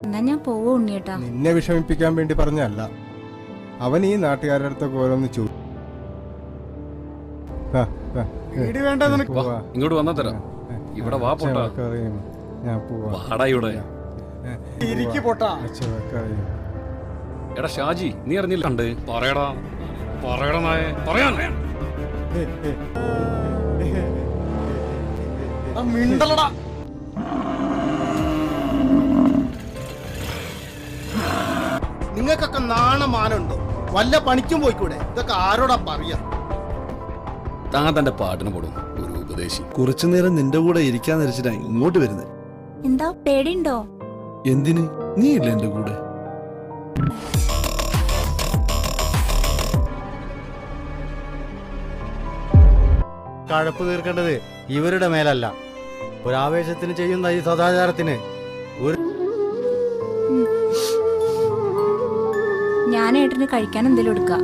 എന്നാ ഞാൻ പോവാ ഉണ്ണിയേട്ടാ. നിന്നെ വിഷമിപ്പിക്കാൻ വേണ്ടി പറഞ്ഞല്ല. അവൻ ഈ നാട്ടുകാരുടെ അടുത്തൊക്കെ ഓരോന്ന് ഇങ്ങോട്ട് വന്നാ തരാം. ഇവിടെ വാ പൊട്ടാ. ഞാൻ പോവാ. വാടാ ഇവിടെ. എടാ ഷാജി, നീ അറിഞ്ഞില്ല? കണ്ട് പറയടാ പറയടാ നായേ പറയാൻ. നിങ്ങൾക്കൊക്കെ നാണമാനുണ്ടോ? വല്ല പണിക്കും പോയിക്കൂടെ? ഇതൊക്കെ ആരോടാ പറയാ? താൻ തന്റെ പാട്ടിന് പോടും ഒരു ഉപദേശി. കുറച്ചു നേരം നിന്റെ കൂടെ ഇരിക്കാൻ നിരച്ചിട്ടാ ഇങ്ങോട്ട് വരുന്നത്. എന്താ പേടിയുണ്ടോ? എന്തിന്? നീ ഇല്ല എന്റെ കൂടെ. കഴപ്പ് തീർക്കേണ്ടത് ഇവരുടെ മേലല്ല. ഒരാവേശത്തിന് ചെയ്യുന്ന ഈ സദാചാരത്തിന് ഞാൻ ഏട്ടന് കഴിക്കാൻ എന്തെങ്കിലും എടുക്കാം.